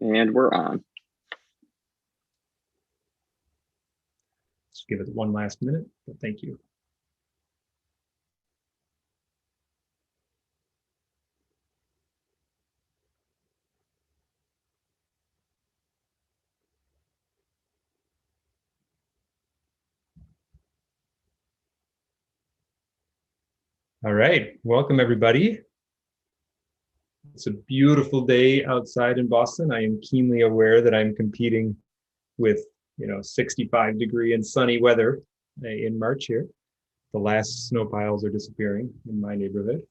And we're on. Let's give it one last minute, but thank you. All right, welcome everybody. It's a beautiful day outside in Boston. I am keenly aware that I'm competing with, 65-degree and sunny weather in March here. The last snow piles are disappearing in my neighborhood.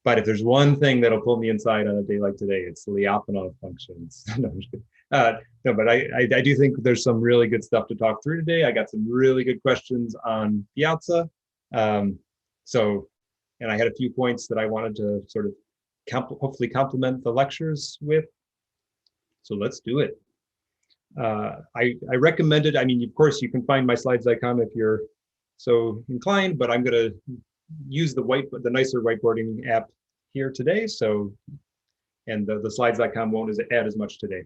But if there's one thing that'll pull me inside on a day like today, it's the Lyapunov functions. No, I'm just kidding. No, but I do think there's some really good stuff to talk through today. I got some really good questions on Piazza. And I had a few points that I wanted to sort of hopefully complement the lectures with. So let's do it. I recommended, of course, you can find my slides.com if you're so inclined, but I'm going to use the nicer whiteboarding app here today. And the slides.com won't add as much today.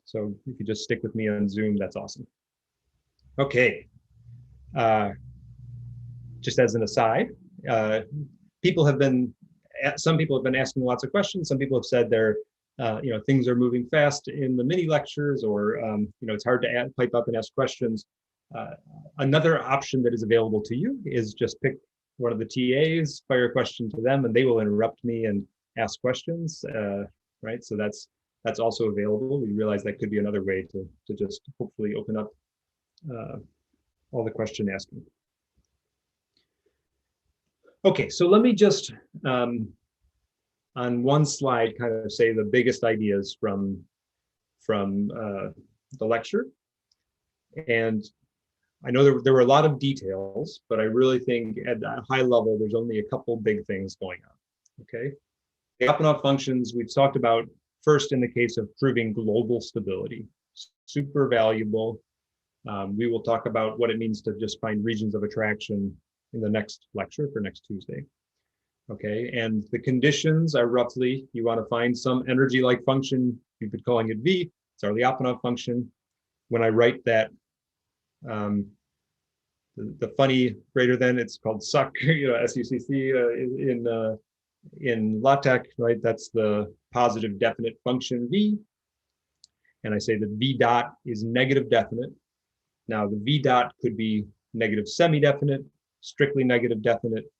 So if you just stick with me on Zoom, that's awesome. Okay. Just as an aside, some people have been asking lots of questions. Some people have said things are moving fast in the mini lectures, or it's hard to pipe up and ask questions. Another option that is available to you is just pick one of the TAs, fire a question to them, and they will interrupt me and ask questions. Right, so that's also available. We realize that could be another way to just hopefully open up all the question asking. Okay, so let me just on one slide kind of say the biggest ideas from the lecture. And I know there were a lot of details, but I really think at a high level, there's only a couple big things going on, okay? The Lyapunov functions we've talked about first in the case of proving global stability, super valuable. We will talk about what it means to just find regions of attraction in the next lecture for next Tuesday. Okay, and the conditions are roughly, you want to find some energy-like function, we've been calling it V, it's our Lyapunov function. When I write that, the funny greater than, it's called suck, S-U-C-C in LaTeX, right? That's the positive definite function V. And I say that V dot is negative definite. Now the V dot could be negative semi-definite, strictly negative definite,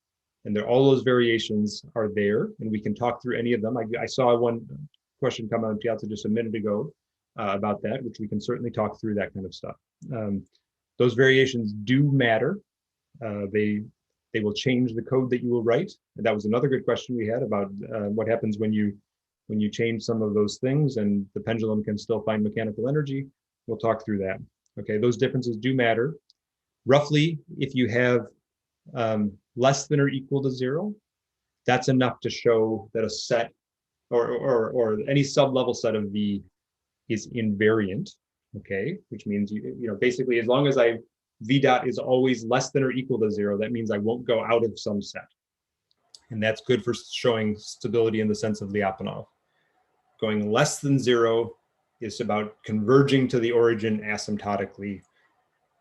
and all those variations are there, and we can talk through any of them. I saw one question come on Piazza just a minute ago about that, which we can certainly talk through that kind of stuff. Those variations do matter. They will change the code that you will write. And that was another good question we had about what happens when you change some of those things and the pendulum can still find mechanical energy. We'll talk through that. Okay, those differences do matter. Roughly, if you have less than or equal to 0, that's enough to show that a set or any sub-level set of V is invariant, okay? Which means, basically as long as V dot is always less than or equal to 0, that means I won't go out of some set. And that's good for showing stability in the sense of Lyapunov. Going less than 0 is about converging to the origin asymptotically,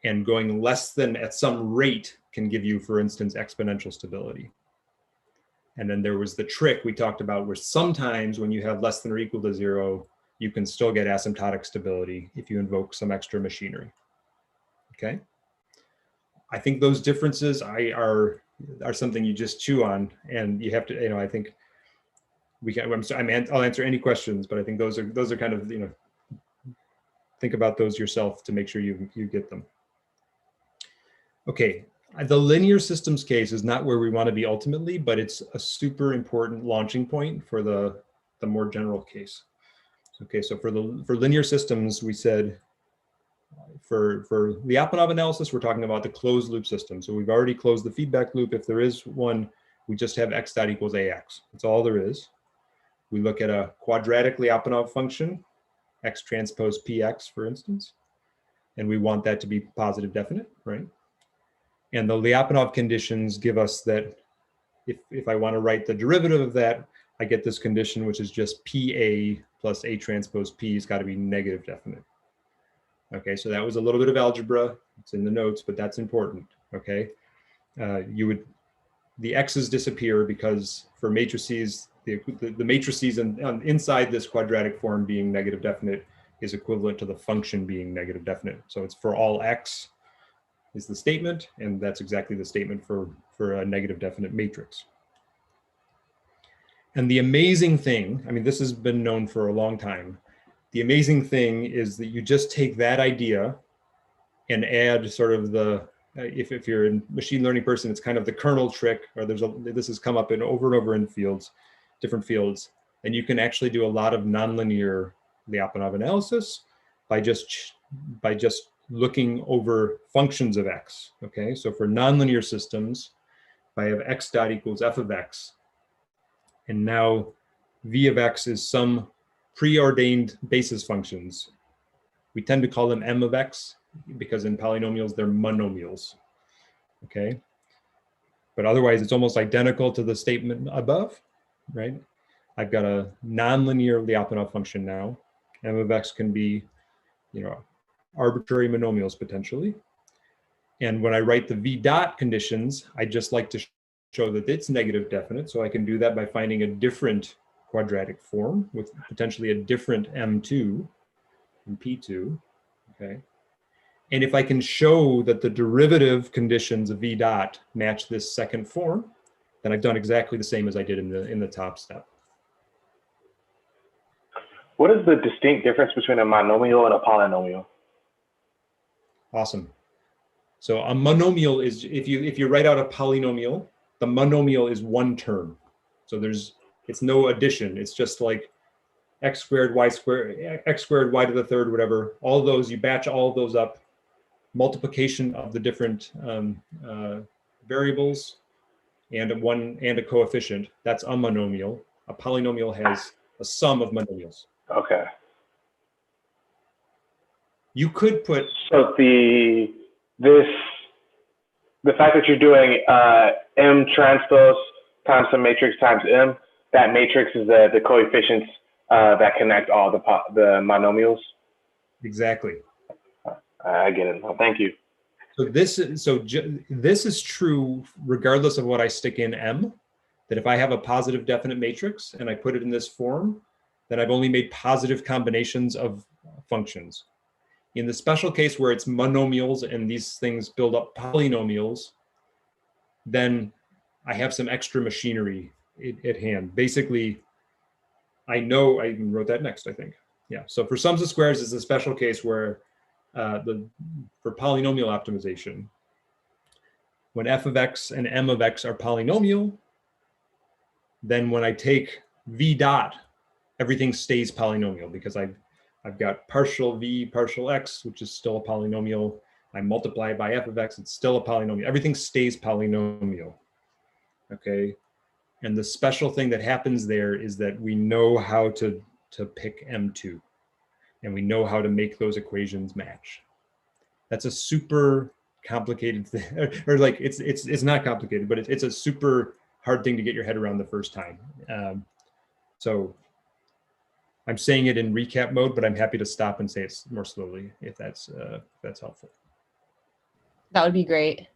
and going less than at some rate can give you, for instance, exponential stability. And then there was the trick we talked about where sometimes when you have less than or equal to 0, you can still get asymptotic stability if you invoke some extra machinery. Okay. I think those differences are something you just chew on, and you have to, I think we can, I'll answer any questions, but I think those are kind of, think about those yourself to make sure you get them. Okay, the linear systems case is not where we want to be ultimately, but it's a super important launching point for the more general case. Okay, so for linear systems, we said for Lyapunov analysis, we're talking about the closed loop system. So we've already closed the feedback loop. If there is one, we just have x dot equals ax. That's all there is. We look at a quadratic Lyapunov function, x transpose px, for instance, and we want that to be positive definite, right? And the Lyapunov conditions give us that if I want to write the derivative of that, I get this condition, which is just PA plus A transpose P has got to be negative definite. Okay, so that was a little bit of algebra. It's in the notes, but that's important. Okay, the x's disappear because for matrices, the matrices inside this quadratic form being negative definite is equivalent to the function being negative definite. So it's for all x is the statement, and that's exactly the statement for a negative definite matrix. And the amazing thing, I mean, this has been known for a long time. The amazing thing is that you just take that idea and add sort of the, if you're a machine learning person, it's kind of the kernel trick, or this has come up in over and over in fields, different fields, and you can actually do a lot of nonlinear Lyapunov analysis by just looking over functions of x. Okay, so for nonlinear systems, if I have x dot equals f of x, and now v of x is some preordained basis functions. We tend to call them m of x because in polynomials, they're monomials, okay? But otherwise, it's almost identical to the statement above, right? I've got a nonlinear Lyapunov function now. M of x can be, arbitrary monomials potentially. And when I write the v dot conditions, I just like to show that it's negative definite. So I can do that by finding a different quadratic form with potentially a different M2 and P2, okay? And if I can show that the derivative conditions of V dot match this second form, then I've done exactly the same as I did in the top step. What is the distinct difference between a monomial and a polynomial? Awesome. So a monomial is, if you write out a polynomial, the monomial is one term. So it's no addition. It's just like x squared, y squared, x squared, y to the third, whatever. All those, you batch all of those up, multiplication of the different variables and a coefficient. That's a monomial. A polynomial has a sum of monomials. Okay. You could put. So the fact that you're doing M transpose times some matrix times M, that matrix is the coefficients that connect all the monomials. Exactly. I get it. Well, thank you. So this is true regardless of what I stick in M, that if I have a positive definite matrix and I put it in this form, then I've only made positive combinations of functions. In the special case where it's monomials and these things build up polynomials, then I have some extra machinery at hand. Basically, I even wrote that next, I think. Yeah, so for sums of squares is a special case where for polynomial optimization, when f of x and m of x are polynomial, then when I take v dot, everything stays polynomial because I've got partial v partial x, which is still a polynomial. I multiply it by f of x, it's still a polynomial. Everything stays polynomial, okay? And the special thing that happens there is that we know how to pick M2, and we know how to make those equations match. That's a super complicated thing, or like it's not complicated, but it's a super hard thing to get your head around the first time. So I'm saying it in recap mode, but I'm happy to stop and say it more slowly if that's helpful. That would be great.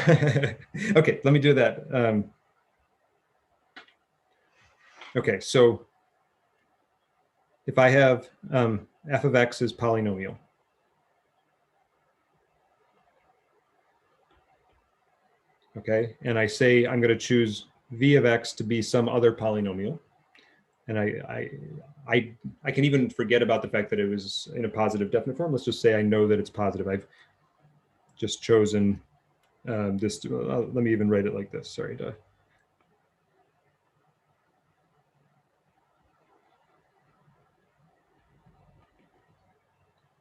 Okay, let me do that. Okay, so if I have f of x is polynomial, okay, and I say I'm going to choose v of x to be some other polynomial, and I can even forget about the fact that it was in a positive definite form. Let's just say I know that it's positive. I've just chosen this. Let me even write it like this. Sorry.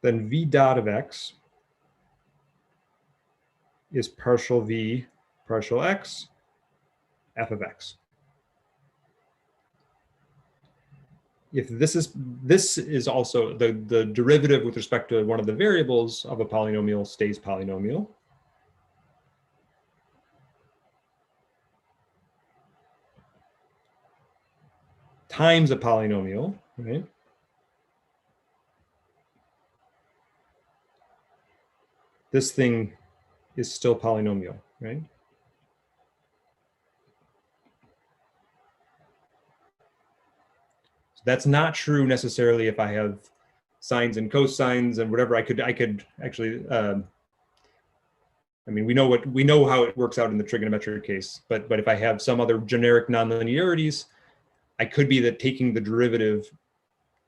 Then v dot of x is partial v partial x f of x. If this is also the derivative with respect to one of the variables of a polynomial stays polynomial. times a polynomial, right? This thing is still polynomial, right? So that's not true necessarily if I have sines and cosines and whatever. I could actually, I mean, we know how it works out in the trigonometric case, but if I have some other generic nonlinearities, I could be that taking the derivative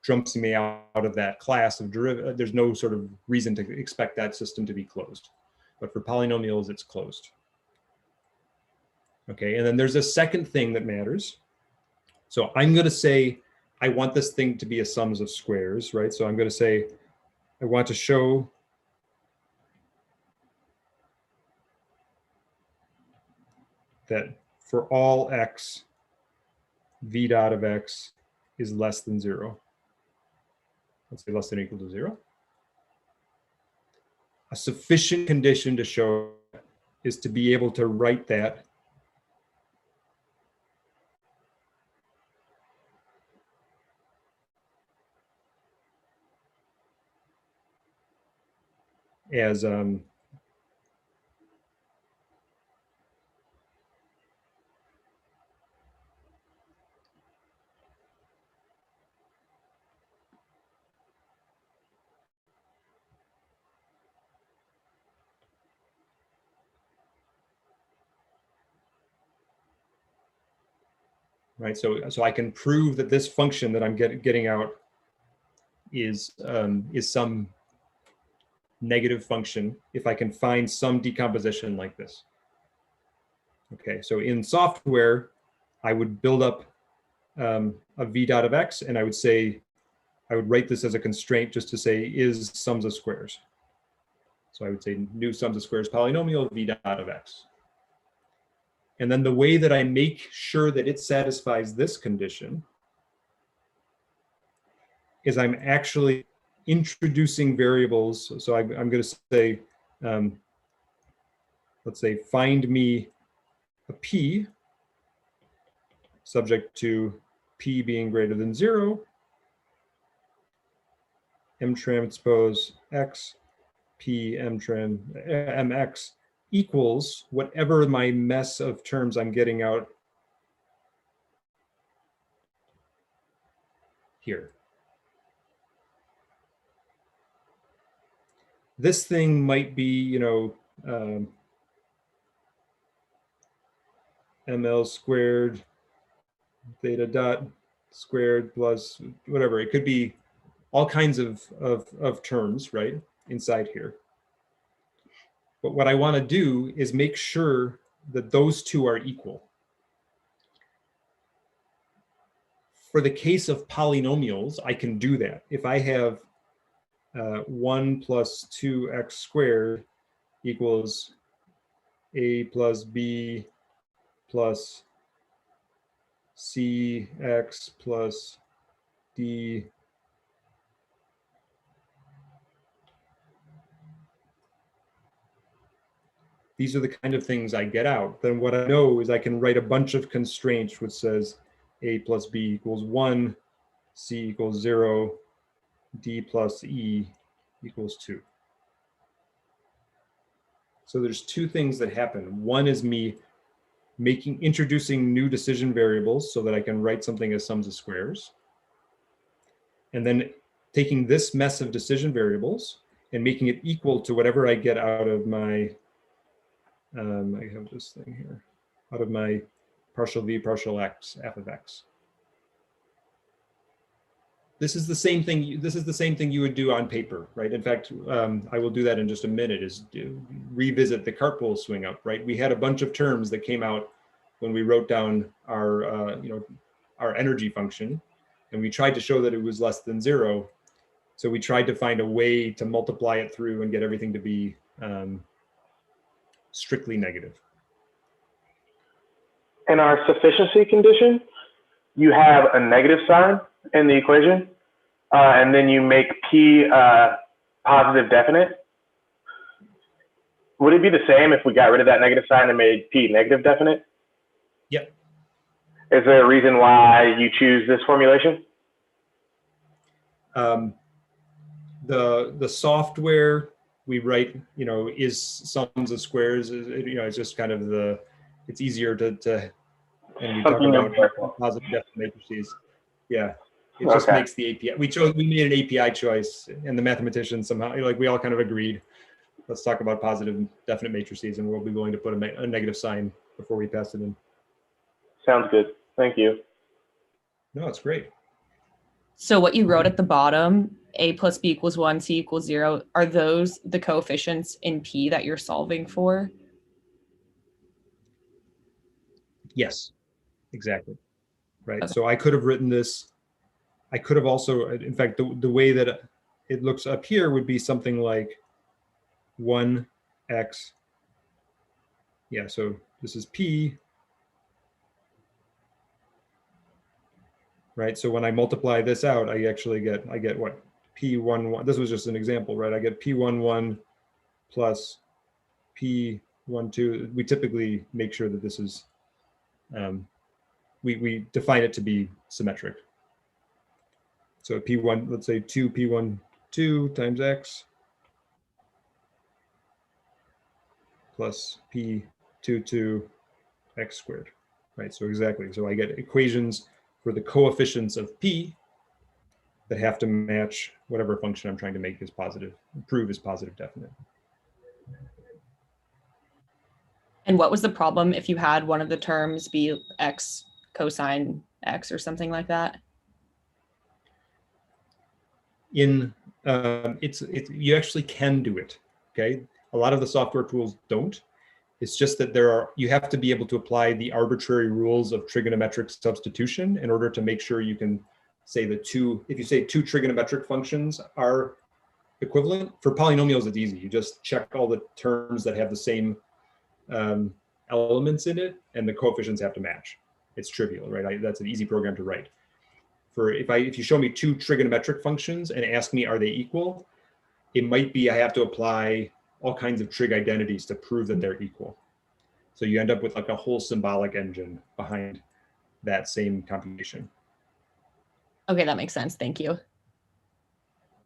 jumps me out of that class of derivative. There's no sort of reason to expect that system to be closed. But for polynomials, it's closed. Okay, and then there's a second thing that matters. So I'm going to say I want this thing to be a sums of squares, right? So I'm going to say I want to show that for all x, v dot of x is less than 0. Let's say less than or equal to 0. A sufficient condition to show is to be able to write that as right? So I can prove that this function that I'm getting out is some negative function if I can find some decomposition like this. Okay, so in software, I would build up a v dot of x, and I would write this as a constraint just to say is sums of squares. So I would say new sums of squares polynomial v dot of x. And then the way that I make sure that it satisfies this condition is I'm actually introducing variables. So I'm going to say, let's say, find me a p subject to p being greater than 0, m transpose x, p m mx equals whatever my mess of terms I'm getting out here. This thing might be, ml squared theta dot squared plus whatever. It could be all kinds of terms, right, inside here. But what I want to do is make sure that those two are equal. For the case of polynomials, I can do that. If I have 1 plus 2x squared equals a plus b plus cx plus d these are the kind of things I get out, then what I know is I can write a bunch of constraints which says a plus b equals 1, c equals 0, d plus e equals 2. So there's two things that happen. One is me introducing new decision variables so that I can write something as sums of squares. And then taking this mess of decision variables and making it equal to whatever I get out of my, I have this thing here, out of my partial v partial x, f of x. This is the same thing. This is the same thing you would do on paper, right? In fact, I will do that in just a minute. Is revisit the Cartpole swing up, right? We had a bunch of terms that came out when we wrote down our, our energy function, and we tried to show that it was less than 0. So we tried to find a way to multiply it through and get everything to be strictly negative. In our sufficiency condition, you have a negative sign in the equation, and then you make p positive definite. Would it be the same if we got rid of that negative sign and made p negative definite? Yep. Is there a reason why you choose this formulation? The software we write, is sums of squares. It's just kind of it's easier to and we talk about positive definite matrices. Yeah, it just makes the API. We made an API choice, and the mathematicians somehow, we all kind of agreed. Let's talk about positive definite matrices, and we'll be willing to put a negative sign before we pass it in. Sounds good. Thank you. No, it's great. So what you wrote at the bottom, a plus b equals 1, c equals 0, are those the coefficients in P that you're solving for? Yes, exactly. Right. Okay. So I could have written this. I could have also, in fact, the way that it looks up here would be something like 1x. Yeah, so this is P. Right. So when I multiply this out, I actually get what? P11. This was just an example, right? I get P11 plus P12. We typically make sure that this is, we define it to be symmetric. So P1, let's say 2P12 times x plus P22 x squared, right? So exactly. So I get equations for the coefficients of P that have to match whatever function I'm trying to make is positive, prove is positive definite. And what was the problem if you had one of the terms be x cosine x or something like that? You actually can do it. Okay, a lot of the software tools don't. It's just that you have to be able to apply the arbitrary rules of trigonometric substitution in order to make sure you can say if you say two trigonometric functions are equivalent. For polynomials, it's easy. You just check all the terms that have the same elements in it, and the coefficients have to match. It's trivial, right? That's an easy program to write. If you show me two trigonometric functions and ask me, are they equal? It might be I have to apply all kinds of trig identities to prove that they're equal. So you end up with like a whole symbolic engine behind that same computation. Okay, that makes sense. Thank you.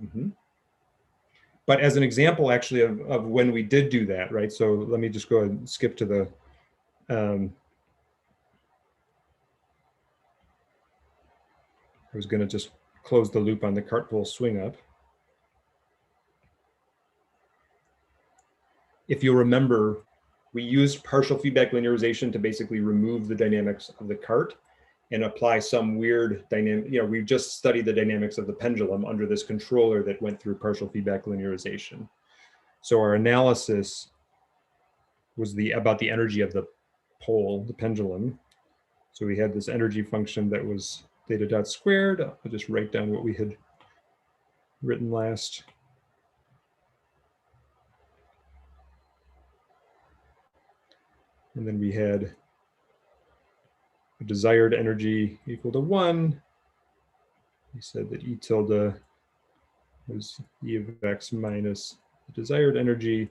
Mm-hmm. But as an example, actually, of when we did do that, right? So let me just go ahead and skip to the, I was going to just close the loop on the Cartpole swing up. If you remember, we used partial feedback linearization to basically remove the dynamics of the cart and apply some weird dynamic. We've just studied the dynamics of the pendulum under this controller that went through partial feedback linearization. So our analysis was about the energy of the pole, the pendulum. So we had this energy function that was theta dot squared. I'll just write down what we had written last. And then we had a desired energy equal to 1. We said that E tilde was E of x minus the desired energy.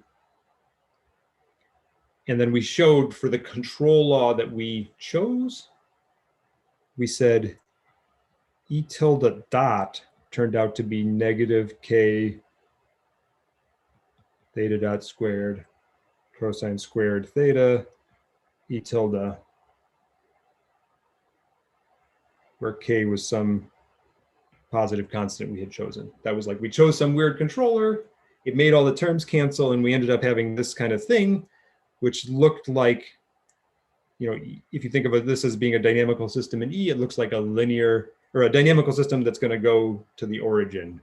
And then we showed for the control law that we chose, we said E tilde dot turned out to be negative k theta dot squared cosine squared theta E tilde, where k was some positive constant we had chosen. That was like, we chose some weird controller, it made all the terms cancel, and we ended up having this kind of thing, which looked like, if you think of this as being a dynamical system in E, it looks like a linear, or a dynamical system that's going to go to the origin.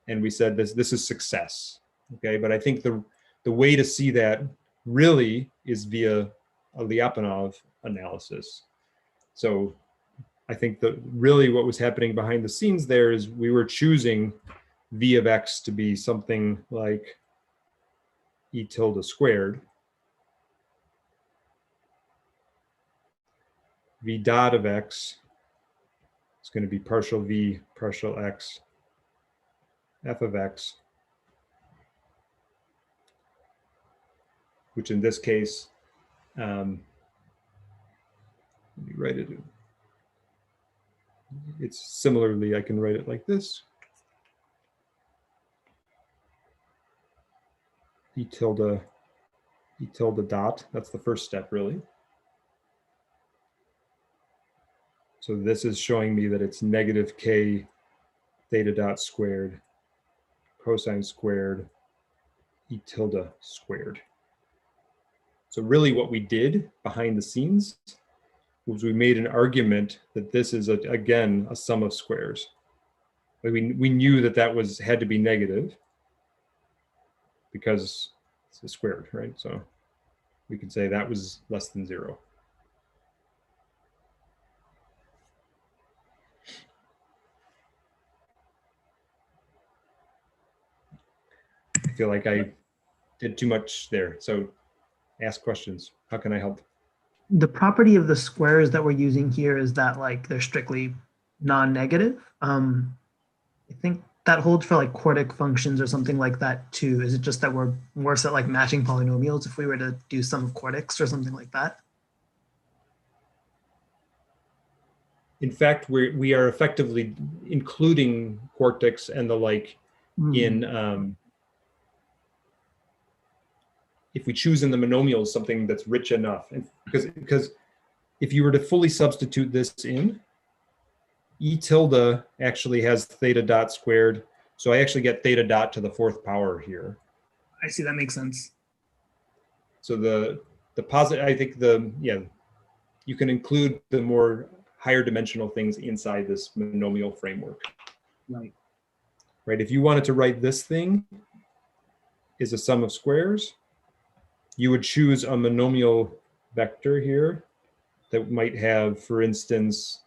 And we said this is success. Okay, but I think the way to see that really is via a Lyapunov analysis. So I think that really what was happening behind the scenes there is we were choosing V of x to be something like E tilde squared. V dot of x is going to be partial V partial x f of x, which in this case Let me write it. It's similarly, I can write it like this. E tilde dot, that's the first step really. So this is showing me that it's negative k theta dot squared cosine squared E tilde squared. So really what we did behind the scenes was we made an argument that this is, again, a sum of squares. Like we knew that that had to be negative because it's squared, right? So we could say that was less than 0. I feel like I did too much there. So ask questions. How can I help? The property of the squares that we're using here is that like they're strictly non-negative. I think that holds for like quartic functions or something like that too. Is it just that we're worse at like matching polynomials if we were to do sum of quartics or something like that? In fact, we are effectively including quartics and the like in if we choose in the monomials something that's rich enough, and because if you were to fully substitute this in, E tilde actually has theta dot squared, so I actually get theta dot to the 4th power here. I see, that makes sense. So the positive, I think you can include the more higher dimensional things inside this monomial framework. Right. Right. If you wanted to write this thing is a sum of squares, you would choose a monomial vector here that might have, for instance,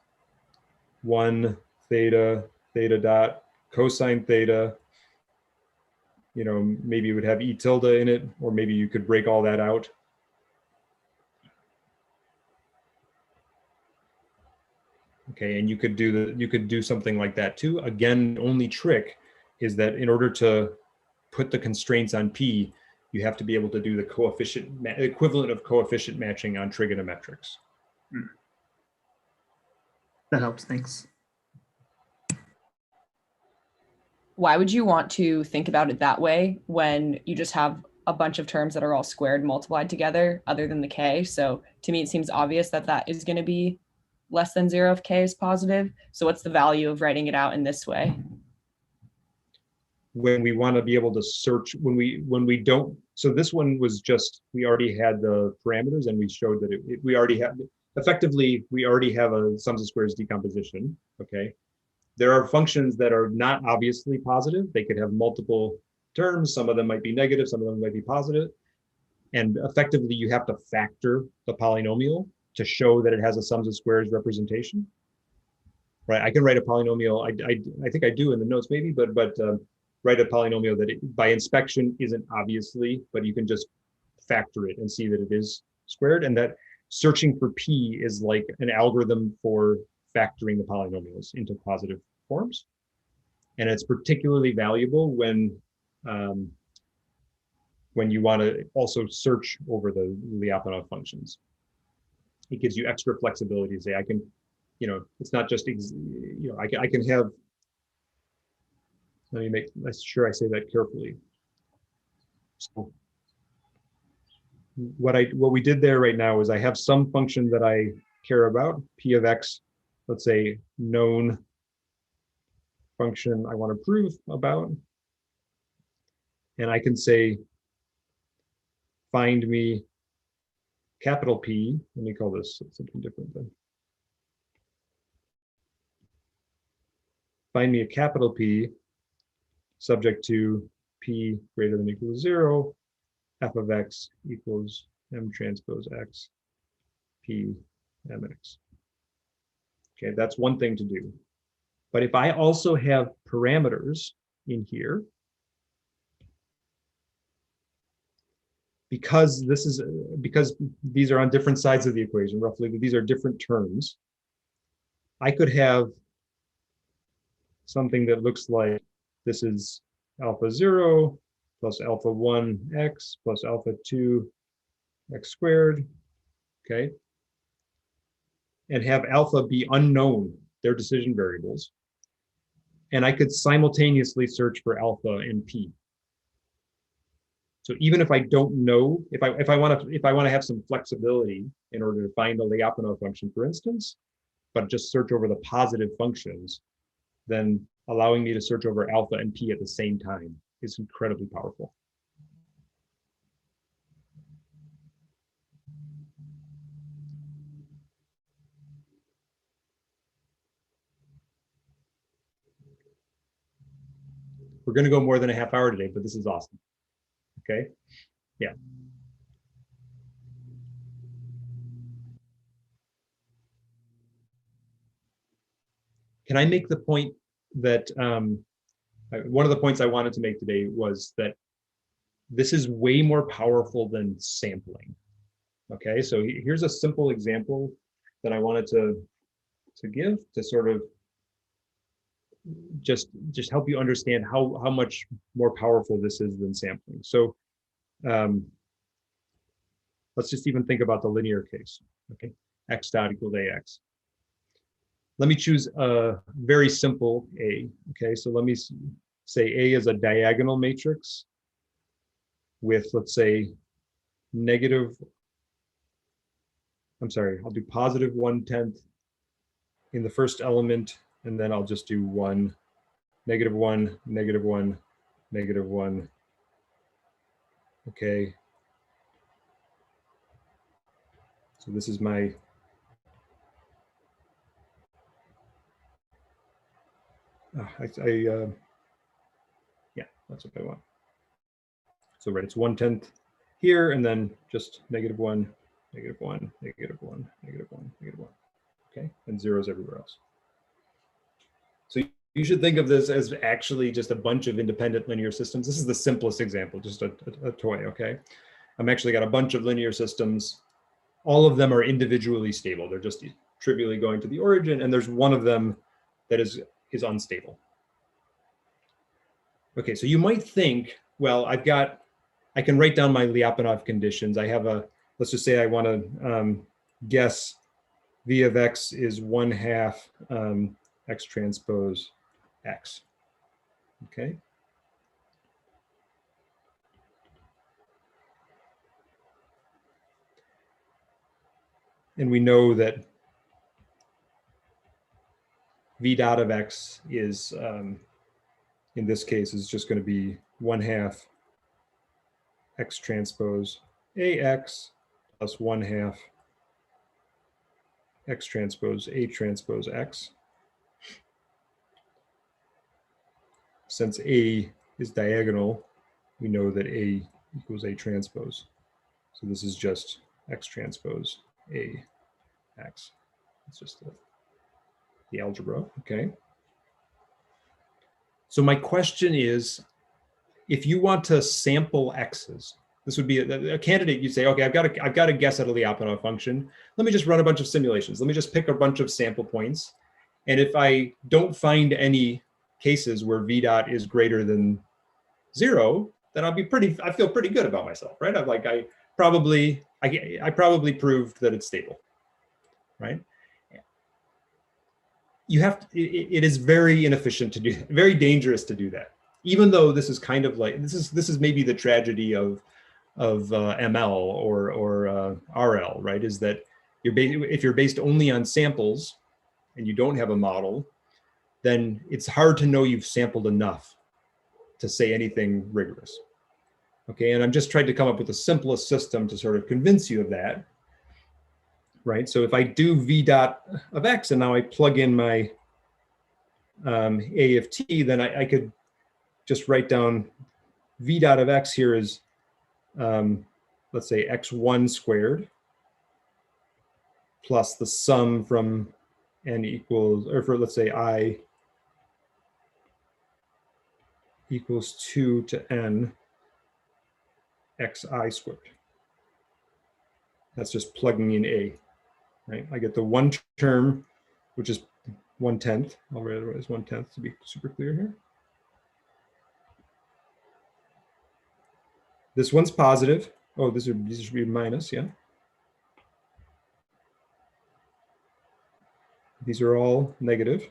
1 theta, theta dot, cosine theta. You know, maybe it would have E tilde in it, or maybe you could break all that out. Okay, and you could do something like that too. Again, the only trick is that in order to put the constraints on P, you have to be able to do the equivalent of coefficient matching on trigonometrics. That helps, thanks. Why would you want to think about it that way when you just have a bunch of terms that are all squared multiplied together other than the k? So to me, it seems obvious that that is going to be less than 0 if k is positive. So what's the value of writing it out in this way? When we want to be able to search, when we don't, so this one was just, we already had the parameters and we showed that we already have, effectively, we already have a sums of squares decomposition, okay? There are functions that are not obviously positive. They could have multiple terms. Some of them might be negative, some of them might be positive. And effectively, you have to factor the polynomial to show that it has a sums of squares representation, right? I can write a polynomial, I think I do in the notes maybe, but write a polynomial that by inspection isn't obviously, but you can just factor it and see that it is squared, and that searching for P is like an algorithm for factoring the polynomials into positive forms. And it's particularly valuable when you want to also search over the Lyapunov functions. It gives you extra flexibility to say, I can, you know, it's not just, you know, I can have, let me make sure I say that carefully. So what we did there right now is I have some function that I care about, P of X, let's say known function I want to prove about. And I can say, find me capital P, let me call this something different then. Find me a capital P subject to P greater than or equal to 0, f of X equals M transpose X, P MX. Okay, that's one thing to do. But if I also have parameters in here, because these are on different sides of the equation, roughly, these are different terms, I could have something that looks like this is alpha 0 plus alpha 1 x plus alpha 2 x squared, okay? and have alpha be unknown, their decision variables. And I could simultaneously search for alpha and p. So even if I don't know, if I want to have some flexibility in order to find a Lyapunov function, for instance, but just search over the positive functions, then allowing me to search over alpha and p at the same time is incredibly powerful. We're going to go more than a half hour today, but this is awesome. Okay, yeah. Can I make the point that one of the points I wanted to make today was that this is way more powerful than sampling. Okay, so here's a simple example that I wanted to give to sort of just help you understand how much more powerful this is than sampling. So let's just even think about the linear case. Okay, x dot equals ax. Let me choose a very simple A. Okay, so let me say A is a diagonal matrix with, let's say, I'll do positive 1/10 in the first element, and then I'll just do 1, negative 1, negative 1, negative 1. Okay. So this is my yeah, that's what I want. So right, it's 1/10 here, and then just negative 1, negative 1, negative 1, negative 1, negative 1. Okay, and zeros everywhere else. So you should think of this as actually just a bunch of independent linear systems. This is the simplest example, just a toy, okay? I'm actually got a bunch of linear systems. All of them are individually stable. They're just trivially going to the origin, and there's one of them that is unstable. Okay, so you might think, well, I can write down my Lyapunov conditions. I have let's just say I want to guess V of x is 1/2 x transpose x. Okay. And we know that V dot of x is, in this case, is just going to be 1/2 x transpose ax plus 1/2 x transpose a transpose x. Since A is diagonal, we know that A equals A transpose. So this is just X transpose A X. It's just the algebra, okay? So my question is, if you want to sample X's, this would be a candidate. You say, okay, I've got to guess at a Lyapunov function. Let me just run a bunch of simulations. Let me just pick a bunch of sample points. And if I don't find any cases where V dot is greater than 0, then I feel pretty good about myself, right? I'm like, I probably proved that it's stable, right? You have to, it is very inefficient to do, very dangerous to do that. Even though this is kind of like, this is maybe the tragedy of ML or RL, right? Is that if you're based only on samples and you don't have a model, then it's hard to know you've sampled enough to say anything rigorous. Okay, and I'm just trying to come up with the simplest system to sort of convince you of that, right? So if I do V dot of x and now I plug in my A of t, then I could just write down V dot of x here is, let's say x1 squared plus the sum from n equals, or for let's say I equals 2 to n xi squared. That's just plugging in A, right? I get the one term, which is 1/10. I'll write it as 1/10 to be super clear here. This one's positive. Oh, these should be minus, yeah. These are all negative.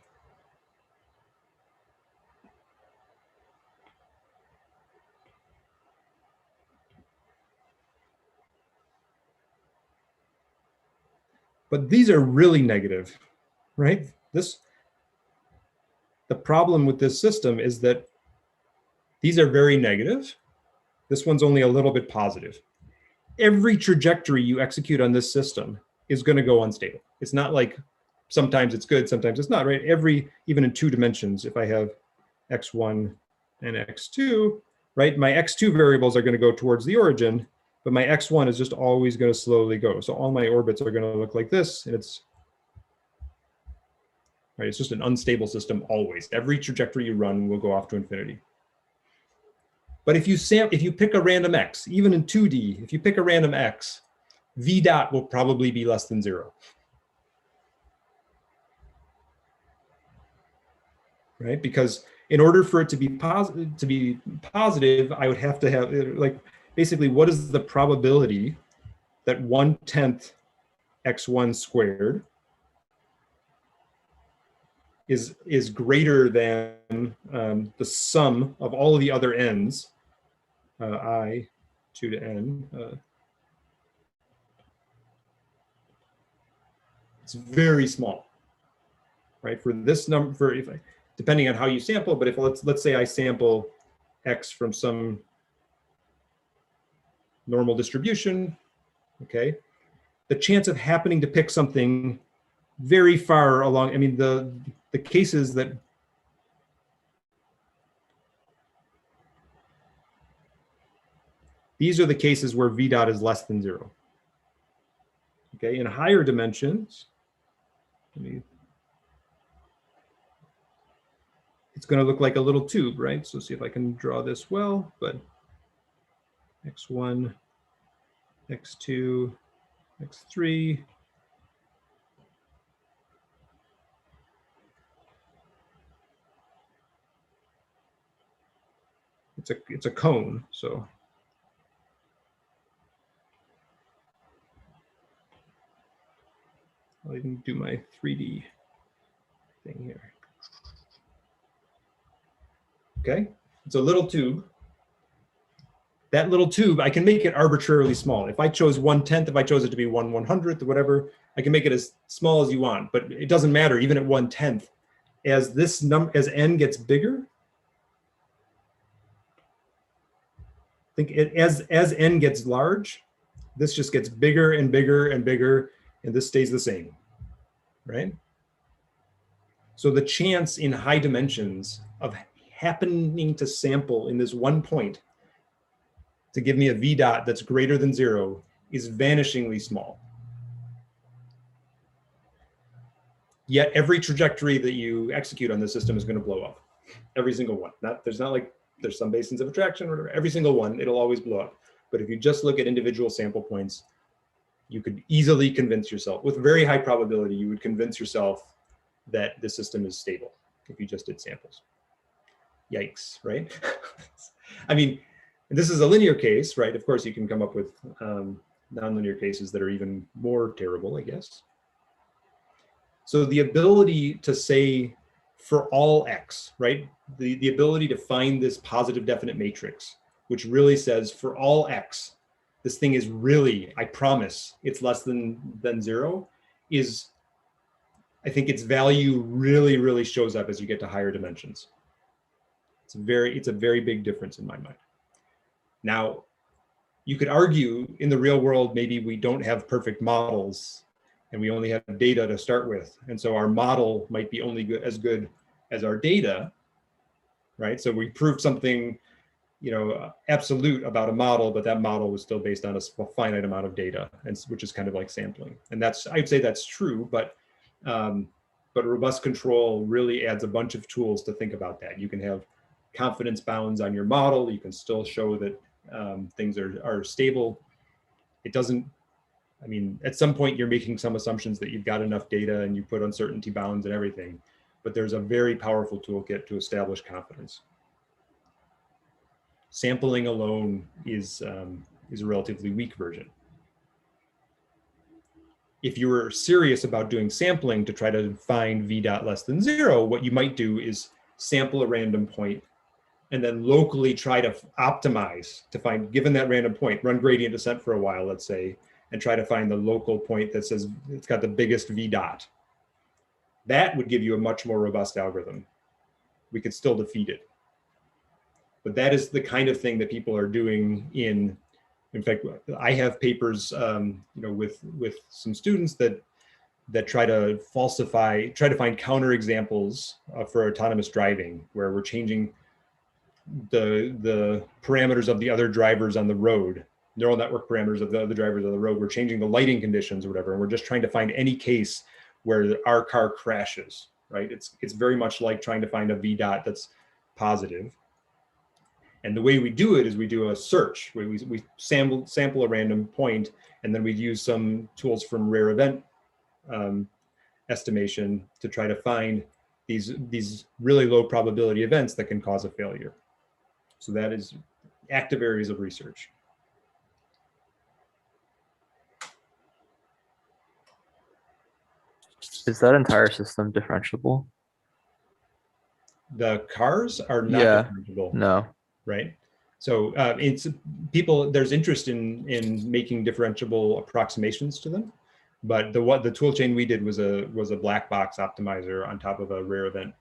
But these are really negative, right? The problem with this system is that these are very negative. This one's only a little bit positive. Every trajectory you execute on this system is going to go unstable. It's not like sometimes it's good, sometimes it's not, right? Even in 2 dimensions, if I have x1 and x2, right? My x2 variables are going to go towards the origin, but my x1 is just always going to slowly go. So all my orbits are going to look like this, and it's right. It's just an unstable system always. Every trajectory you run will go off to infinity. But if you pick a random x, even in 2D, if you pick a random x, v dot will probably be less than 0. Right? Because in order for it to be positive, I would have to have, like, basically, what is the probability that 1/10 x1 squared is greater than the sum of all of the other n's, I, 2 to n. It's very small, right? For this number, depending on how you sample, but if let's say I sample x from some normal distribution, okay, the chance of happening to pick something very far along, I mean, the cases that these are the cases where v dot is less than 0. Okay, in higher dimensions, it's going to look like a little tube, right? So see if I can draw this well, but x1, x2, x3. It's a cone, so I'll even do my 3D thing here. Okay, it's a little tube. That little tube, I can make it arbitrarily small. If I chose 1/10, if I chose it to be 1/100th, whatever, I can make it as small as you want, but it doesn't matter, even at 1/10. As as n gets bigger, as n gets large, this just gets bigger and bigger and bigger, and this stays the same, right? So the chance in high dimensions of happening to sample in this one point to give me a v dot that's greater than 0 is vanishingly small. Yet every trajectory that you execute on this system is going to blow up. Every single one. There's not like there's some basins of attraction or whatever. Every single one, it'll always blow up. But if you just look at individual sample points, you could easily convince yourself, with very high probability, you would convince yourself that the system is stable if you just did samples. Yikes, right? I mean, this is a linear case, right? Of course, you can come up with nonlinear cases that are even more terrible, I guess. So the ability to say for all x, right? The ability to find this positive definite matrix, which really says for all x, this thing is really, I promise, it's less than 0, is, I think its value really, really shows up as you get to higher dimensions. It's a very big difference in my mind. Now, you could argue in the real world, maybe we don't have perfect models and we only have data to start with. And so our model might be only as good as our data, right? So we proved something, absolute about a model, but that model was still based on a finite amount of data, and which is kind of like sampling. And I'd say that's true, but robust control really adds a bunch of tools to think about that. You can have confidence bounds on your model. You can still show that things are stable. It doesn't, I mean, at some point you're making some assumptions that you've got enough data and you put uncertainty bounds and everything, but there's a very powerful toolkit to establish confidence. Sampling alone is a relatively weak version. if you were serious about doing sampling to try to find v dot less than 0, what you might do is sample a random point and then locally try to optimize to find, given that random point, run gradient descent for a while, let's say, and try to find the local point that says it's got the biggest v dot. That would give you a much more robust algorithm. We could still defeat it. But that is the kind of thing that people are doing in fact, I have papers, with some students that try to try to find counterexamples for autonomous driving, where we're changing the parameters of the other drivers on the road, neural network parameters of the other drivers on the road. We're changing the lighting conditions or whatever, and we're just trying to find any case where our car crashes, right? It's very much like trying to find a v dot that's positive. And the way we do it is we do a search. We sample a random point, and then we use some tools from rare event estimation to try to find these really low probability events that can cause a failure. So that is active areas of research. Is that entire system differentiable? The cars are not differentiable. No. Right? So it's there's interest in making differentiable approximations to them, but the tool chain we did was a black box optimizer on top of a rare event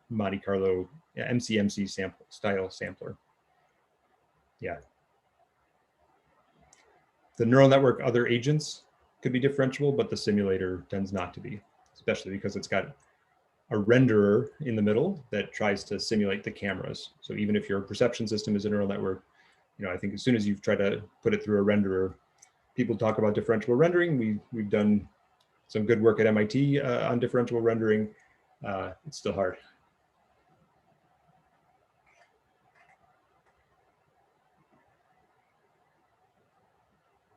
Monte Carlo MCMC style sampler. Yeah. The neural network other agents could be differentiable, but the simulator tends not to be, especially because it's got a renderer in the middle that tries to simulate the cameras. So even if your perception system is a neural network, I think as soon as you've tried to put it through a renderer, people talk about differentiable rendering. We've done some good work at MIT on differentiable rendering. It's still hard.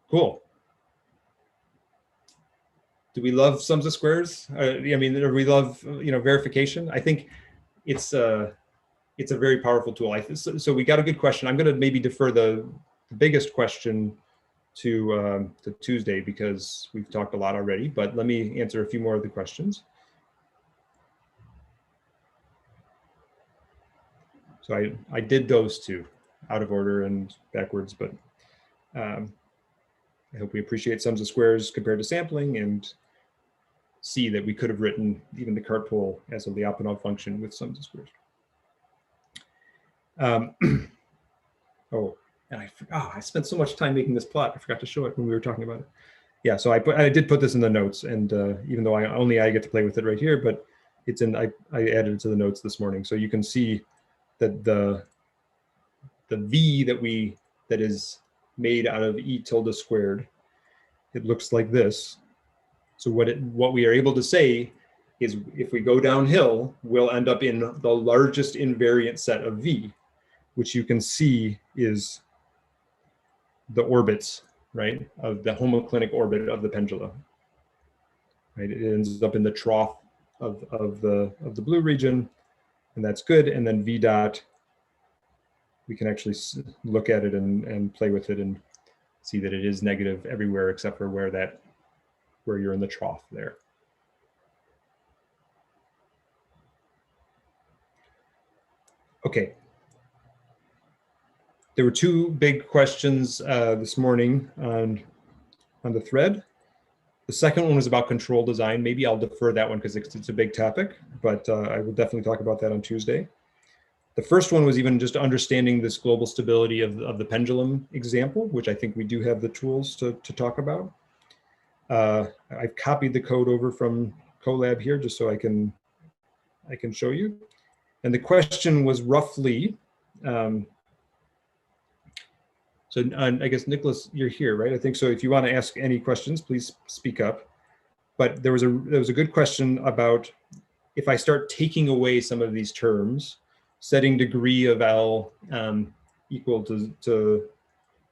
Cool. Do we love sums of squares? I mean, do we love verification? I think it's a very powerful tool. So we got a good question. I'm going to maybe defer the biggest question to Tuesday because we've talked a lot already. But let me answer a few more of the questions. So I did those two, out of order and backwards, but I hope we appreciate sums of squares compared to sampling and see that we could have written even the Cartpole as a Lyapunov function with sums of squares. I spent so much time making this plot. I forgot to show it when we were talking about it. Yeah, so I did put this in the notes, and even though I get to play with it right here, but it's in I added it to the notes this morning, so you can see that the v that is made out of e tilde squared, it looks like this. So what we are able to say is if we go downhill, we'll end up in the largest invariant set of v, which you can see is the orbits, right, of the homoclinic orbit of the pendulum. Right, it ends up in the trough of the blue region, and that's good. And then v dot, we can actually look at it and play with it and see that it is negative everywhere except for where you're in the trough there. Okay. There were two big questions this morning on the thread. The second one was about control design. Maybe I'll defer that one because it's a big topic, but I will definitely talk about that on Tuesday. The first one was even just understanding this global stability of the pendulum example, which I think we do have the tools to talk about. I've copied the code over from Colab here just so I can show you. And the question was roughly, so I guess, Nicholas, you're here, right? I think so. If you want to ask any questions, please speak up. But there was a good question about if I start taking away some of these terms, setting degree of L equal to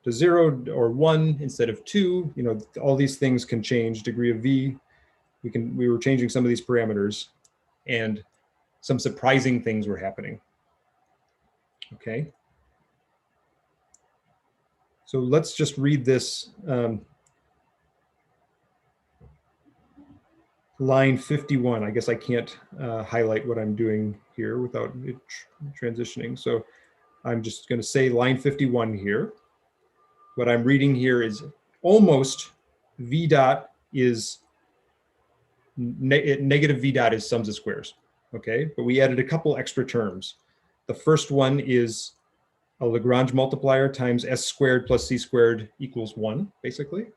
0 or 1 instead of 2, all these things can change. Degree of V, we were changing some of these parameters, and some surprising things were happening. Okay. So let's just read this. line 51. I guess I can't highlight what I'm doing here without it transitioning. So I'm just going to say line 51 here. What I'm reading here is almost v dot is negative v dot is sums of squares. Okay, but we added a couple extra terms. The first one is a Lagrange multiplier times s squared plus c squared equals 1, basically.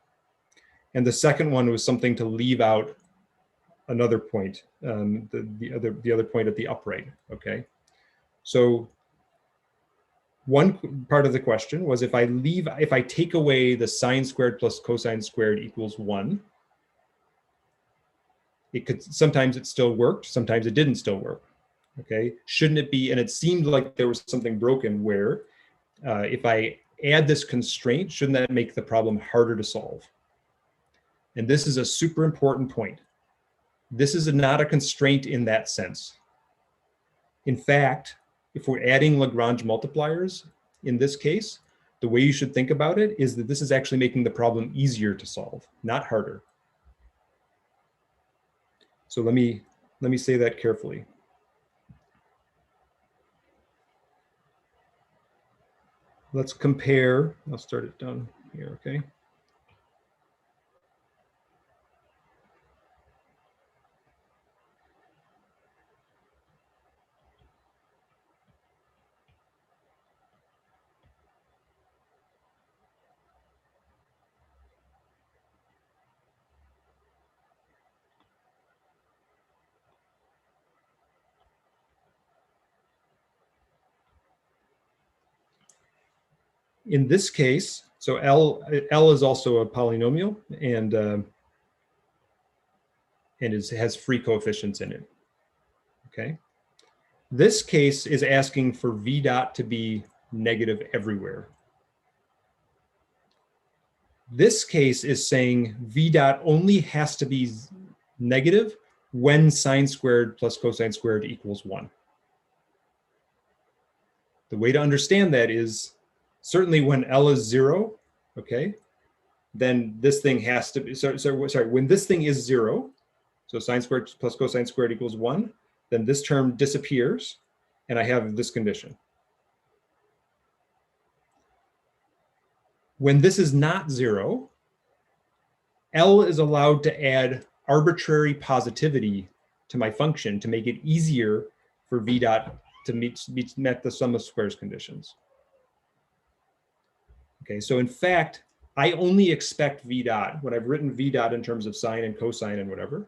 And the second one was something to leave out another point, the other point at the upright. Okay, so one part of the question was if I take away the sine squared plus cosine squared equals 1, sometimes it still worked, sometimes it didn't still work. Okay, shouldn't it be? And it seemed like there was something broken where if I add this constraint, shouldn't that make the problem harder to solve? And this is a super important point. This is not a constraint in that sense. In fact, if we're adding Lagrange multipliers in this case, the way you should think about it is that this is actually making the problem easier to solve, not harder. So let me say that carefully. Let's compare. I'll start it down here, okay? In this case, so L is also a polynomial and has free coefficients in it. Okay. This case is asking for v dot to be negative everywhere. This case is saying v dot only has to be negative when sine squared plus cosine squared equals 1. The way to understand that is certainly when L is 0, okay, then this thing has to be, sorry, when this thing is 0, so sine squared plus cosine squared equals 1, then this term disappears, and I have this condition. When this is not 0, L is allowed to add arbitrary positivity to my function to make it easier for v dot to meet the sum of squares conditions. Okay, so in fact, I only expect v dot, when I've written v dot in terms of sine and cosine and whatever,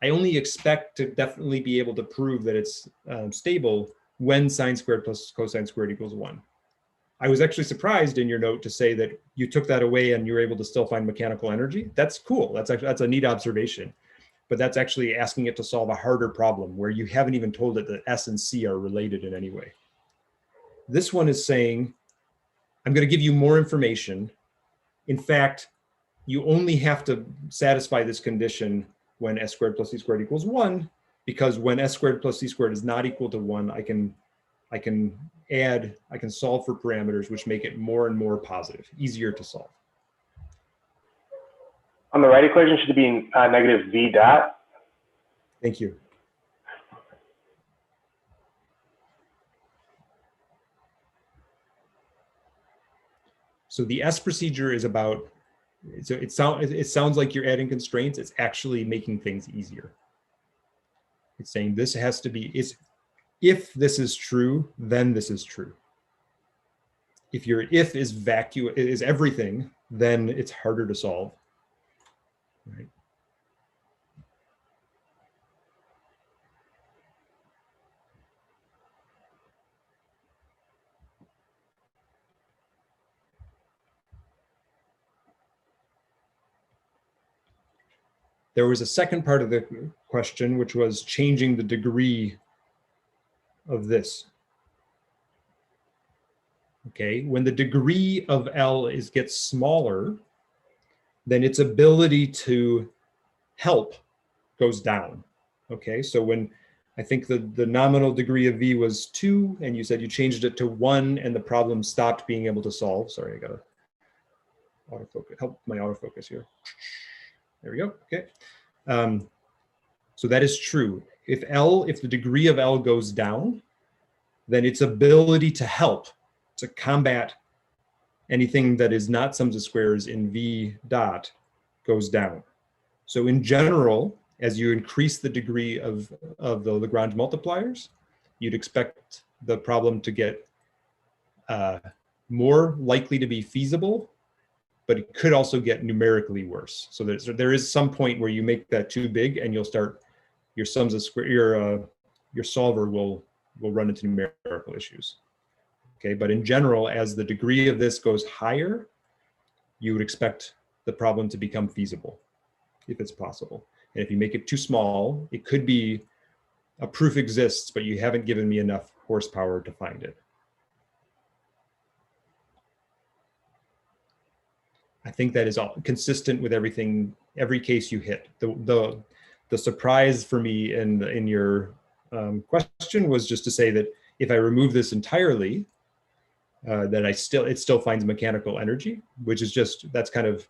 I only expect to definitely be able to prove that it's stable when sine squared plus cosine squared equals 1. I was actually surprised in your note to say that you took that away and you were able to still find mechanical energy. That's cool. That's a neat observation. But that's actually asking it to solve a harder problem where you haven't even told it that S and C are related in any way. This one is saying, I'm going to give you more information. In fact, you only have to satisfy this condition when S squared plus C squared equals 1, because when S squared plus C squared is not equal to 1, I can solve for parameters which make it more and more positive, easier to solve. On the right equation, should it be negative v dot? Thank you. So the S procedure is about, so it sounds like you're adding constraints. It's actually making things easier. It's saying this has to be, if this is true, then this is true. If your if is everything, then it's harder to solve. Right? There was a second part of the question, which was changing the degree of this. Okay, when the degree of L gets smaller, then its ability to help goes down. Okay, so when I think the nominal degree of V was 2, and you said you changed it to 1, and the problem stopped being able to solve. Sorry, I gotta autofocus, help my autofocus here. There we go, okay. So that is true. If the degree of L goes down, then its ability to help, to combat anything that is not sums of squares in V dot goes down. So in general, as you increase the degree of the Lagrange multipliers, you'd expect the problem to get more likely to be feasible, but it could also get numerically worse. So there is some point where you make that too big and you'll start, your sums of square, your solver will run into numerical issues. Okay, but in general, as the degree of this goes higher, you would expect the problem to become feasible, if it's possible. And if you make it too small, it could be a proof exists, but you haven't given me enough horsepower to find it. I think that is all consistent with everything, every case you hit. The surprise for me in your question was just to say that if I remove this entirely, that it still finds mechanical energy, which is just, that's kind of,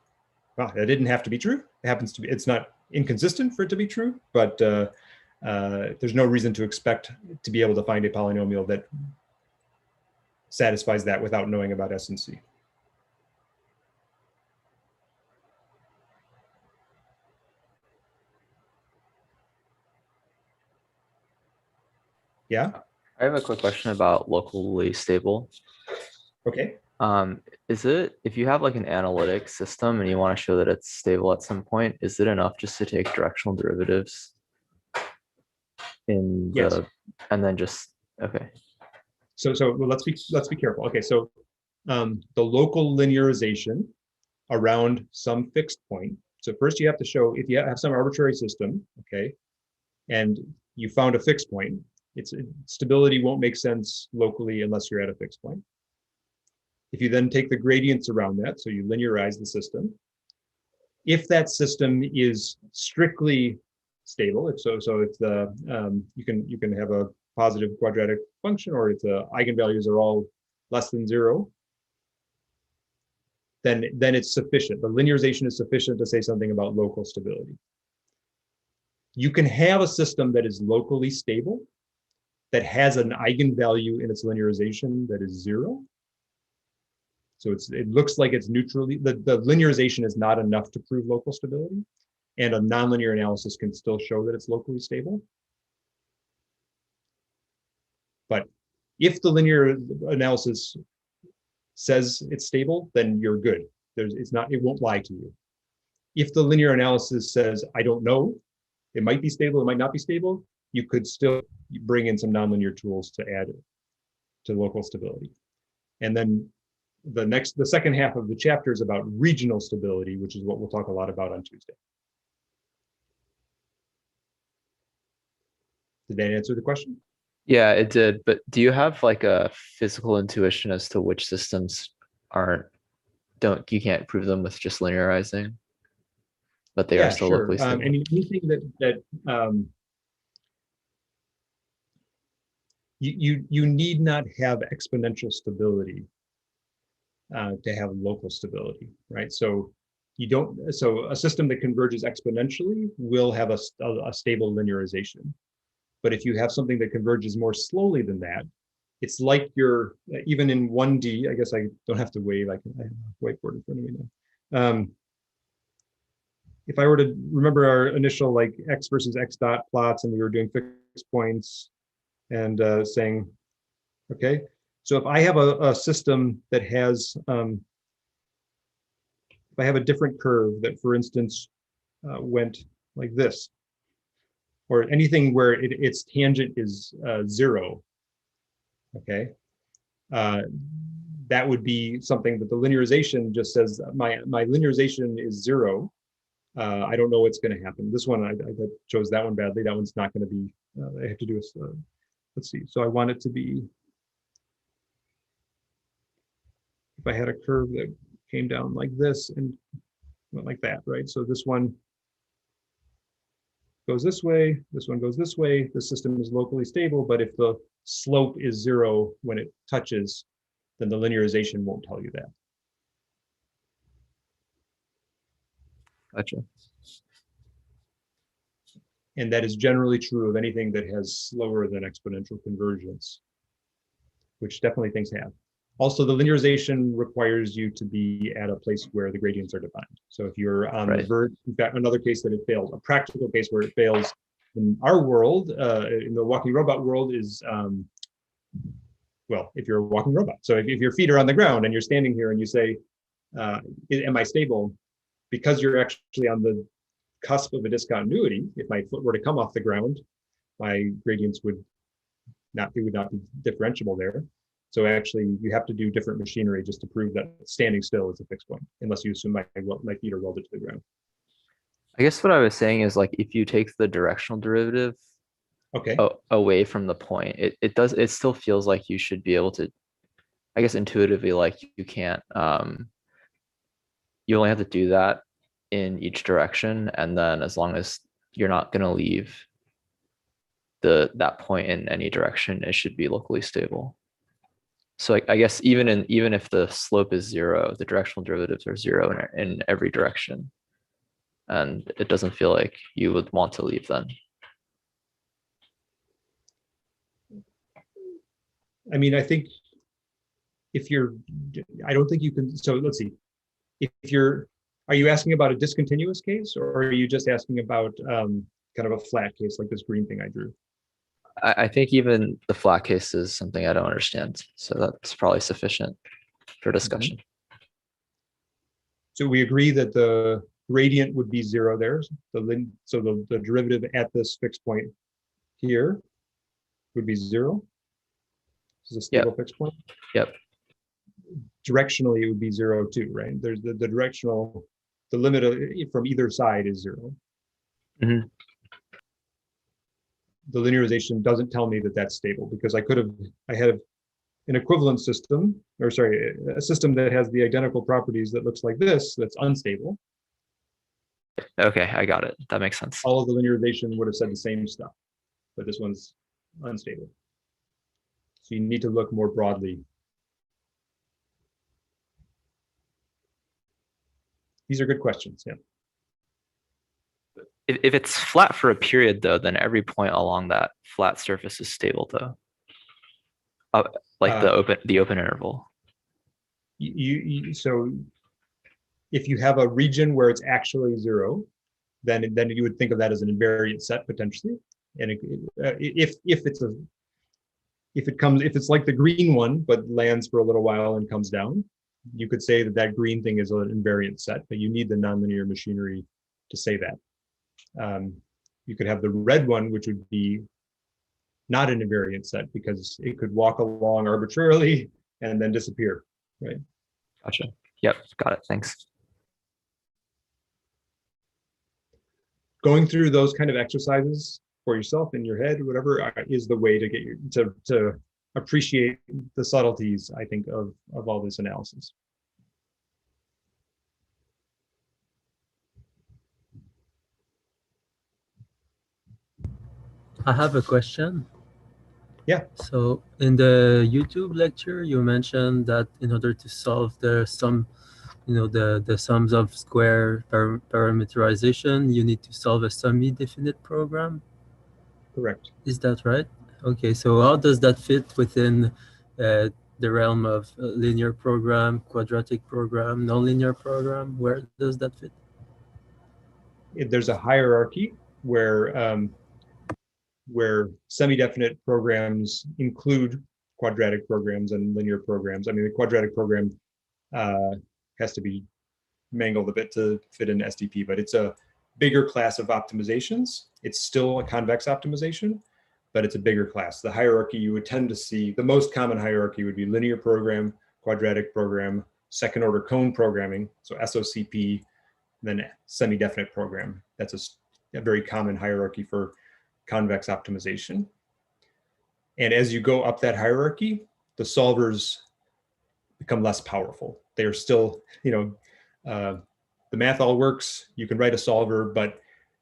wow, that didn't have to be true. It happens to be, it's not inconsistent for it to be true, but there's no reason to expect to be able to find a polynomial that satisfies that without knowing about S and C. Yeah. I have a quick question about locally stable. Okay. Is it, if you have like an analytic system and you want to show that it's stable at some point, is it enough just to take directional derivatives in the, Yes. and then just, okay. So well, let's be careful. Okay, so the local linearization around some fixed point. So first you have to show, if you have some arbitrary system, okay, and you found a fixed point, stability won't make sense locally unless you're at a fixed point. If you then take the gradients around that, so you linearize the system, if that system is strictly stable, if the you can have a positive quadratic function, or if the eigenvalues are all less than 0, then it's sufficient. The linearization is sufficient to say something about local stability. You can have a system that is locally stable, that has an eigenvalue in its linearization that is 0. So it looks like it's neutrally, the linearization is not enough to prove local stability, and a nonlinear analysis can still show that it's locally stable. But if the linear analysis says it's stable, then you're good. It won't lie to you. If the linear analysis says, I don't know, it might be stable, it might not be stable, you could still bring in some nonlinear tools to add to local stability. And then the second half of the chapter is about regional stability, which is what we'll talk a lot about on Tuesday. Did that answer the question? Yeah, it did. But do you have like a physical intuition as to which systems you can't prove them with just linearizing, but they are still sure. locally stable? And anything that you need not have exponential stability to have local stability, right? So a system that converges exponentially will have a stable linearization. But if you have something that converges more slowly than that, it's like even in 1D, I guess I don't have to wave, I have a whiteboard in front of me now. If I were to remember our initial like X versus X dot plots, and we were doing fixed points and saying, okay, so if I have a system that has, if I have a different curve that, for instance, went like this, or anything where its tangent is 0, okay, that would be something that the linearization just says, my linearization is 0. I don't know what's going to happen. This one, I chose that one badly. That one's not going to be, I have to do a, let's see. So I want it to be, if I had a curve that came down like this and went like that, right? So this one goes this way, this one goes this way. The system is locally stable, but if the slope is 0 when it touches, then the linearization won't tell you that. Gotcha. And that is generally true of anything that has slower than exponential convergence, which definitely things have. Also, the linearization requires you to be at a place where the gradients are defined. So if you're on the verge, in fact, another case that it fails, a practical case where it fails in our world, in the walking robot world is, well, if you're a walking robot. So if your feet are on the ground and you're standing here and you say, am I stable? Because you're actually on the cusp of a discontinuity, if my foot were to come off the ground, my gradients would not be differentiable there. So actually, you have to do different machinery just to prove that standing still is a fixed point, unless you assume my feet are welded to the ground. I guess what I was saying is like if you take the directional derivative away from the point, it still feels like you should be able to, I guess intuitively, like you can't, you only have to do that in each direction, and then as long as you're not going to leave that point in any direction, it should be locally stable. So I guess even if the slope is 0, the directional derivatives are 0 in every direction, and it doesn't feel like you would want to leave then. I mean, I think I don't think you can. So let's see. Are you asking about a discontinuous case, or are you just asking about kind of a flat case like this green thing I drew? I think even the flat case is something I don't understand. So that's probably sufficient for discussion. So we agree that the gradient would be 0 there. So the derivative at this fixed point here would be 0. This is a stable fixed point. Yep. Directionally, it would be 0 too, right? There's the directional, the limit from either side is 0. Mm-hmm. The linearization doesn't tell me that that's stable, because I had an equivalent system, or sorry, a system that has the identical properties that looks like this, that's unstable. Okay, I got it. That makes sense. All of the linearization would have said the same stuff, but this one's unstable. So you need to look more broadly. These are good questions, yeah. If it's flat for a period, though, then every point along that flat surface is stable, though. Like the open interval. So if you have a region where it's actually 0, then you would think of that as an invariant set potentially. And if it's like the green one but lands for a little while and comes down, you could say that green thing is an invariant set, but you need the nonlinear machinery to say that. You could have the red one, which would be not an invariant set because it could walk along arbitrarily and then disappear, right? Gotcha. Yep, got it. Thanks. Going through those kind of exercises for yourself in your head, whatever, is the way to get you to appreciate the subtleties, I think, of all this analysis. I have a question. Yeah. So in the YouTube lecture, you mentioned that in order to solve the sum, the sums of square parameterization, you need to solve a semi-definite program. Correct. Is that right? Okay. So how does that fit within the realm of linear program, quadratic program, nonlinear program? Where does that fit? There's a hierarchy where semi-definite programs include quadratic programs and linear programs. I mean, the quadratic program has to be mangled a bit to fit in SDP, but it's a bigger class of optimizations. It's still a convex optimization, but it's a bigger class. The hierarchy you would tend to see, the most common hierarchy would be linear program, quadratic program, second order cone programming, so SOCP, then semi-definite program. That's a very common hierarchy for convex optimization. And as you go up that hierarchy, the solvers become less powerful. They are still, the math all works. You can write a solver, but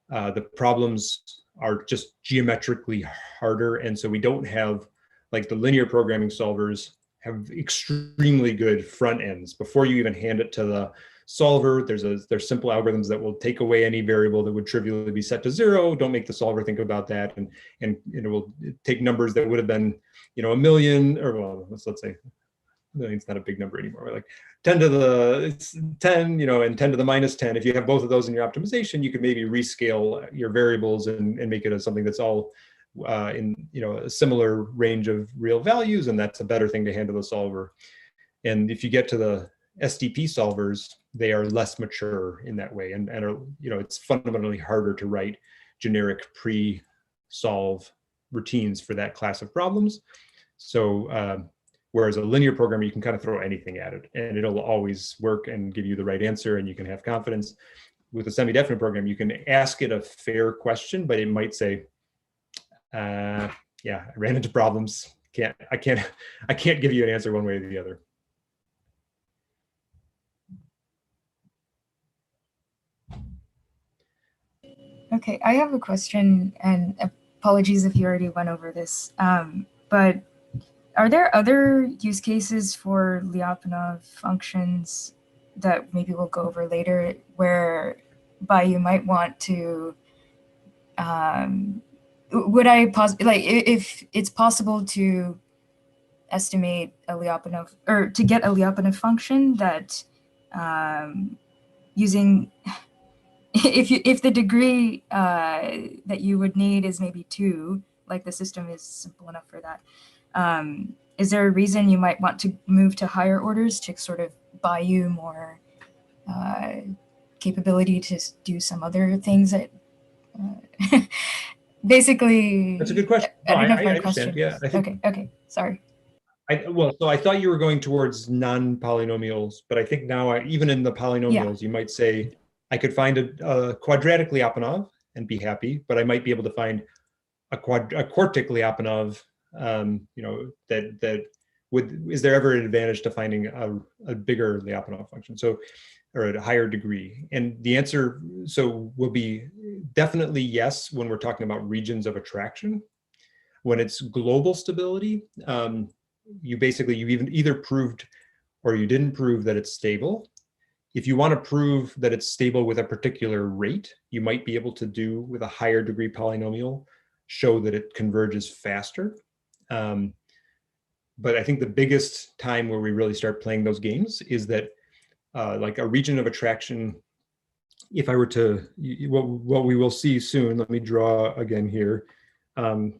the problems are just geometrically harder. And so we don't have, like the linear programming solvers have extremely good front ends. Before you even hand it to solver. There's simple algorithms that will take away any variable that would trivially be set to 0. Don't make the solver think about that, and it will take numbers that would have been, you know, a million, or well, let's say million's not a big number anymore. Like 10 to the 10, you know, and 10 to the minus 10. If you have both of those in your optimization, you could maybe rescale your variables and make it as something that's all in, you know, a similar range of real values, and that's a better thing to hand to the solver. And if you get to the SDP solvers, they are less mature in that way, and are, you know, it's fundamentally harder to write generic pre-solve routines for that class of problems. So whereas a linear programmer, you can kind of throw anything at it and it'll always work and give you the right answer, and you can have confidence. With a semi-definite program, you can ask it a fair question, but it might say, yeah, I ran into problems. I can't give you an answer one way or the other. Okay, I have a question, and apologies if you already went over this, but are there other use cases for Lyapunov functions that maybe we'll go over later, whereby you might want to, would I like if it's possible to estimate a Lyapunov, or to get a Lyapunov function that using if the degree that you would need is maybe 2, like the system is simple enough for that, is there a reason you might want to move to higher orders to sort of buy you more capability to do some other things that basically? That's a good question. I don't know if I my understand. question. Yeah, I think. Okay, sorry. So I thought you were going towards non-polynomials, but I think now even in the polynomials, you might say, I could find a quadratic Lyapunov and be happy, but I might be able to find a quartic Lyapunov. You know, is there ever an advantage to finding a bigger Lyapunov function? So, or a higher degree? And the answer will be definitely yes when we're talking about regions of attraction. When it's global stability, you either proved or you didn't prove that it's stable. If you want to prove that it's stable with a particular rate, you might be able to do with a higher degree polynomial, show that it converges faster. But I think the biggest time where we really start playing those games is that like a region of attraction, if I were to, what we will see soon, let me draw again here. You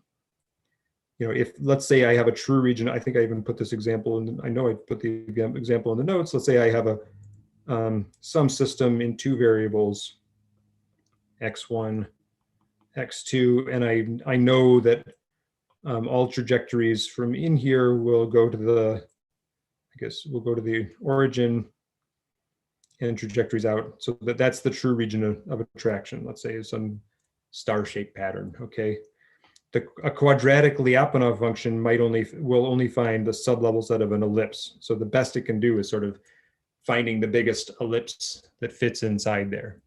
know, if let's say I have a true region, I think I even put this example in, I know I put the example in the notes. Let's say I have a some system in 2 variables, x1, x2, and I know that all trajectories from in here will go to the, I guess we'll go to the origin and trajectories out. So that's the true region of attraction. Let's say some star-shaped pattern, okay? A quadratic Lyapunov function will only find the sublevel set of an ellipse. So the best it can do is sort of finding the biggest ellipse that fits inside there.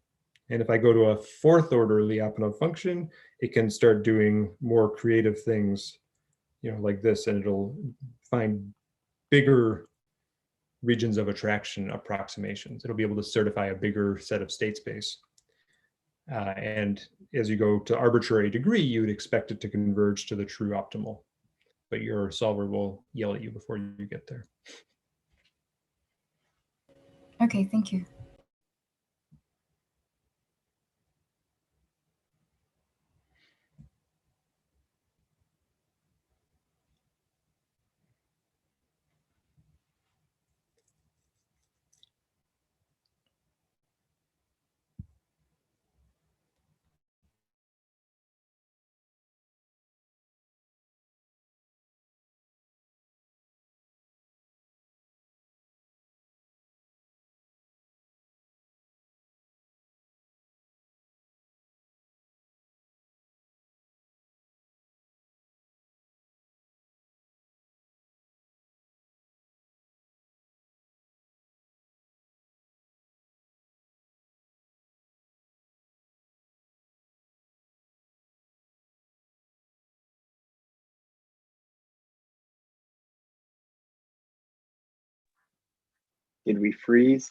And if I go to a 4th order Lyapunov function, it can start doing more creative things, you know, like this, and it'll find bigger regions of attraction approximations. It'll be able to certify a bigger set of state space. And as you go to arbitrary degree, you would expect it to converge to the true optimal, but your solver will yell at you before you get there. Okay, thank you. Did we freeze?